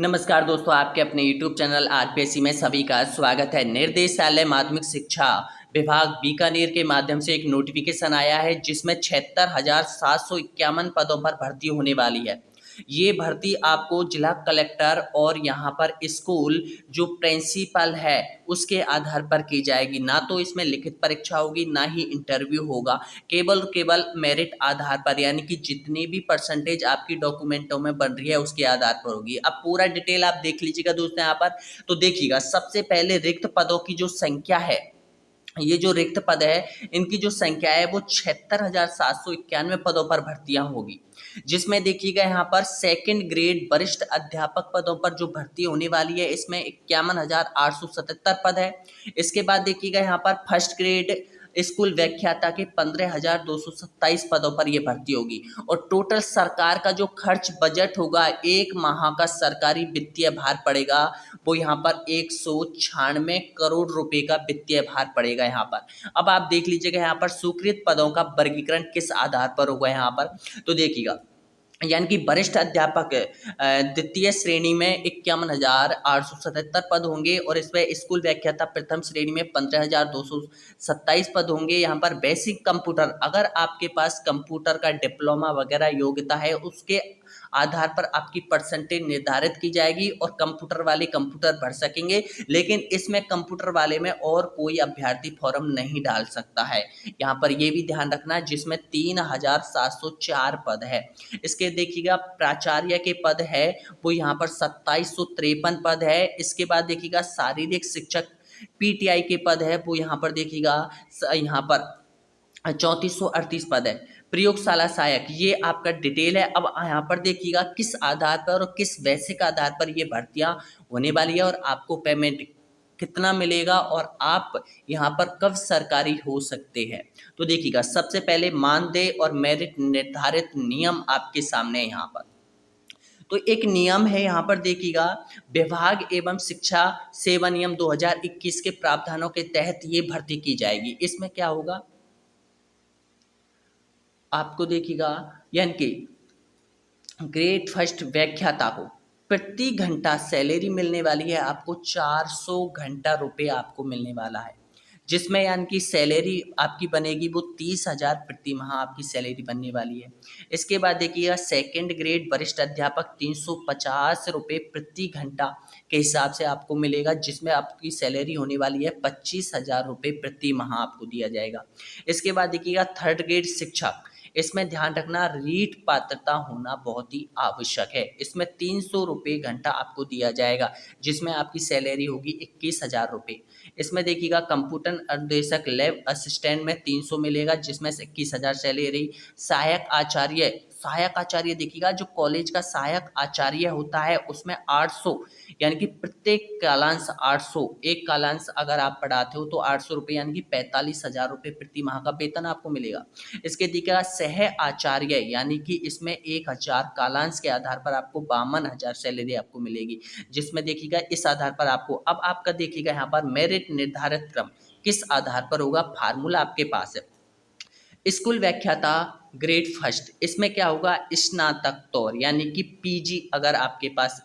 नमस्कार दोस्तों, आपके अपने YouTube चैनल आरपीएससी में सभी का स्वागत है। निर्देशालय माध्यमिक शिक्षा विभाग बीकानेर के माध्यम से एक नोटिफिकेशन आया है जिसमें 76,751 पदों पर भर्ती होने वाली है। ये भर्ती आपको जिला कलेक्टर और यहाँ पर स्कूल जो प्रिंसिपल है उसके आधार पर की जाएगी। ना तो इसमें लिखित परीक्षा होगी, ना ही इंटरव्यू होगा। केवल मेरिट आधार पर, यानी कि जितनी भी परसेंटेज आपकी डॉक्यूमेंटों में बन रही है उसके आधार पर होगी। अब पूरा डिटेल आप देख लीजिएगा दोस्तों। यहाँ पर तो देखिएगा, सबसे पहले रिक्त पदों की जो संख्या है, ये जो रिक्त पद है इनकी जो संख्या है वो 76,791 पदों पर भर्तियां होगी। जिसमें देखिएगा यहाँ पर सेकंड ग्रेड वरिष्ठ अध्यापक पदों पर जो भर्ती होने वाली है इसमें 51,877 पद है। इसके बाद देखिएगा यहाँ पर फर्स्ट ग्रेड स्कूल व्याख्याता के 15,227 पदों पर यह भर्ती होगी। और टोटल सरकार का जो खर्च बजट होगा, एक माह का सरकारी वित्तीय भार पड़ेगा वो यहाँ पर 196 करोड़ रुपए का वित्तीय भार पड़ेगा यहाँ पर। अब आप देख लीजिएगा यहाँ पर स्वीकृत पदों का वर्गीकरण किस आधार पर होगा यहाँ पर, तो देखिएगा यानी कि वरिष्ठ अध्यापक द्वितीय श्रेणी में 51,877 पद होंगे और इसमें स्कूल व्याख्याता प्रथम श्रेणी में 15,227 पद होंगे। यहाँ पर बेसिक कंप्यूटर, अगर आपके पास कंप्यूटर का डिप्लोमा वगैरह योग्यता है उसके आधार पर आपकी परसेंटेज निर्धारित की जाएगी और कंप्यूटर वाले कंप्यूटर भर सकेंगे। लेकिन इसमें कंप्यूटर वाले में और कोई अभ्यर्थी फॉर्म नहीं डाल सकता है। यहाँ पर ये भी ध्यान रखना है। जिसमें 3,704 पद है। इसके देखिएगा प्राचार्य के पद है वो यहाँ पर 2,753 पद है। इसके बाद देखिएगा शारीरिक शिक्षक पीटीआई के पद है वो यहाँ पर देखिएगा यहाँ पर 3,438 पद है। प्रयोगशाला सहायक, ये आपका डिटेल है। अब यहाँ पर देखिएगा किस आधार पर और किस वैश्विक आधार पर ये भर्तियां होने वाली है और आपको पेमेंट कितना मिलेगा और आप यहाँ पर कब सरकारी हो सकते हैं। तो देखिएगा सबसे पहले मानदेय और मेरिट निर्धारित नियम आपके सामने यहाँ पर। तो एक नियम है यहाँ पर देखिएगा, विभाग एवं शिक्षा सेवा नियम 2021 के प्रावधानों के तहत ये भर्ती की जाएगी। इसमें क्या होगा आपको देखिएगा, यानी कि ग्रेड फर्स्ट व्याख्याता को प्रति घंटा सैलरी मिलने वाली है आपको 400 घंटा रुपये आपको मिलने वाला है। जिसमें यानी कि सैलरी आपकी बनेगी वो 30,000 प्रति माह आपकी सैलरी बनने वाली है। इसके बाद देखिएगा सेकंड ग्रेड वरिष्ठ अध्यापक 350 रुपये प्रति घंटा के हिसाब से आपको मिलेगा, जिसमें आपकी सैलरी होने वाली है 25,000 रुपये प्रति माह आपको दिया जाएगा। इसके बाद देखिएगा थर्ड ग्रेड शिक्षक, इसमें ध्यान रखना रीट पात्रता होना बहुत ही आवश्यक है। इसमें 300 रुपये घंटा आपको दिया जाएगा, जिसमें आपकी सैलरी होगी 21,000 रुपये। इसमें देखिएगा कंप्यूटर अनुदेशक लैब असिस्टेंट में 300 मिलेगा, जिसमें से 21,000 सैलरी। सहायक आचार्य देखिएगा, जो कॉलेज का सहायक आचार्य होता है उसमें 800, यानी कि प्रत्येक कालांश 800, एक कालांश अगर आप पढ़ाते हो तो 800 रुपये, यानी कि 45,000 रुपये प्रति माह का वेतन आपको मिलेगा। इसके देखिएगा सह आचार्य, यानी कि इसमें 1,000 कालांश के आधार पर आपको 52,000 सैलरी आपको मिलेगी। जिसमें देखिएगा इस आधार पर आपको, अब आपका देखिएगा यहाँ पर मेरिट निर्धारित क्रम किस आधार पर होगा, फार्मूला आपके पास है। स्कूल व्याख्याता ग्रेड फर्स्ट, इसमें क्या होगा स्नातकोत्तर, यानी कि पीजी अगर आपके पास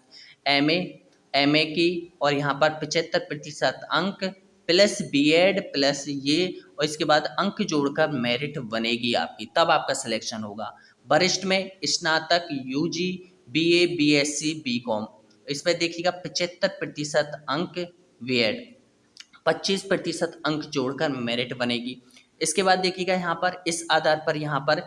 एमए की और यहाँ पर 75% अंक प्लस बीएड प्लस ये, और इसके बाद अंक जोड़कर मेरिट बनेगी आपकी, तब आपका सिलेक्शन होगा। वरिष्ठ में स्नातक यूजी बीए बीएससी बीकॉम, इसमें देखिएगा 75% अंक, बीएड 25% अंक जोड़कर मेरिट बनेगी। इसके बाद देखिएगा यहाँ पर इस आधार पर यहाँ पर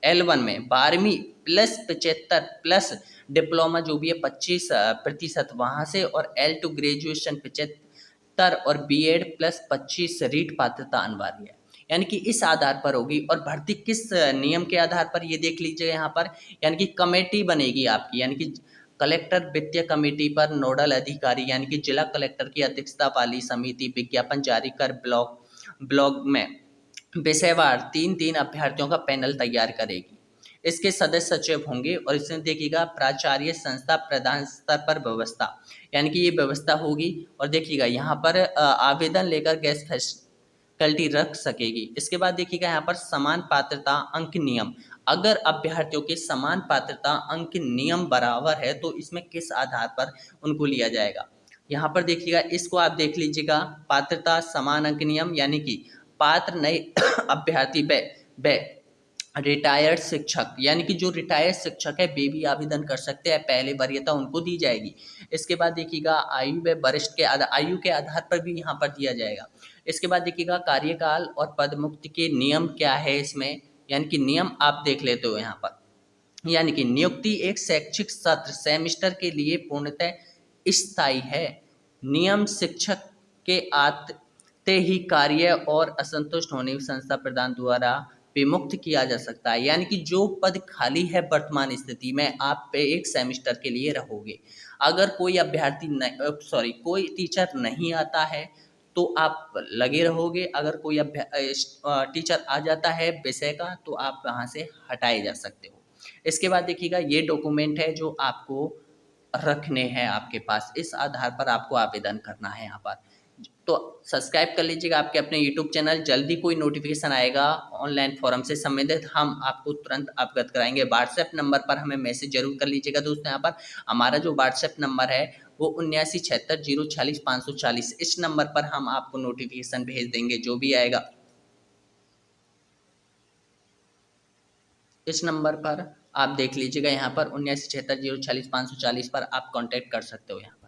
L1 में 12वीं प्लस 75 प्लस डिप्लोमा जो भी है 25% वहाँ से, और L2 ग्रेजुएशन 75 और बीएड प्लस 25 रीट पात्रता अनिवार्य है। यानी कि इस आधार पर होगी। और भर्ती किस नियम के आधार पर ये देख लीजिए यहाँ पर, यानी कि कमेटी बनेगी आपकी, यानी कि कलेक्टर वित्तीय कमेटी पर नोडल अधिकारी, यानी कि जिला कलेक्टर की अध्यक्षता वाली समिति विज्ञापन जारी कर ब्लॉग में विषयवार 3-3 अभ्यर्थियों का पैनल तैयार करेगी। इसके सदस्य सचिव होंगे और इसमें देखिएगा प्राचार्य संस्था प्रधान स्तर पर व्यवस्था, यानी कि ये व्यवस्था होगी। और देखिएगा यहाँ पर आवेदन लेकर गैस फैकल्टी रख सकेगी। इसके बाद देखिएगा यहाँ पर समान पात्रता अंक नियम, अगर अभ्यर्थियों के समान पात्रता अंक नियम बराबर है तो इसमें किस आधार पर उनको लिया जाएगा। यहाँ पर देखिएगा, इसको आप देख लीजिएगा, पात्रता समान अंक नियम, यानी कि पात्र नए अभ्यर्थी व रिटायर्ड शिक्षक, यानी कि जो रिटायर्ड शिक्षक है वे भी आवेदन कर सकते हैं, पहले वरीयता उनको दी जाएगी। इसके बाद देखिएगा, आयु व वरिष्ठ के आयु के आधार पर भी यहाँ पर दिया जाएगा। इसके बाद देखिएगा, कार्यकाल और पदमुक्ति के नियम क्या है इसमें, यानी कि नियम आप देख लेते हो यहाँ पर, यानी कि नियुक्ति एक शैक्षिक सत्र सेमेस्टर के लिए पूर्णतः स्थायी है। नियम शिक्षक के आते ही कार्य और असंतुष्ट होने की संस्था प्रधान द्वारा विमुक्त किया जा सकता है, यानी कि जो पद खाली है वर्तमान स्थिति में, आप पे एक सेमेस्टर के लिए रहोगे। अगर कोई कोई टीचर नहीं आता है तो आप लगे रहोगे, अगर कोई टीचर आ जाता है विषय का तो आप वहाँ से हटाए जा सकते हो। इसके बाद देखिएगा, ये डॉक्यूमेंट है जो आपको रखने हैं आपके पास, इस आधार पर आपको आवेदन करना है यहाँ पर। तो सब्सक्राइब कर लीजिएगा आपके अपने यूट्यूब चैनल, जल्दी कोई नोटिफिकेशन आएगा ऑनलाइन फॉर्म से संबंधित, हम आपको तुरंत अवगत कराएंगे। व्हाट्सएप नंबर पर हमें मैसेज जरूर कर लीजिएगा दोस्तों। यहाँ पर हमारा जो व्हाट्सएप नंबर है वो 7976 040 540, इस नंबर पर हम आपको नोटिफिकेशन भेज देंगे जो भी आएगा। इस नंबर पर आप देख लीजिएगा, यहाँ पर 7976 040 540 पर आप कांटेक्ट कर सकते हो यहाँ।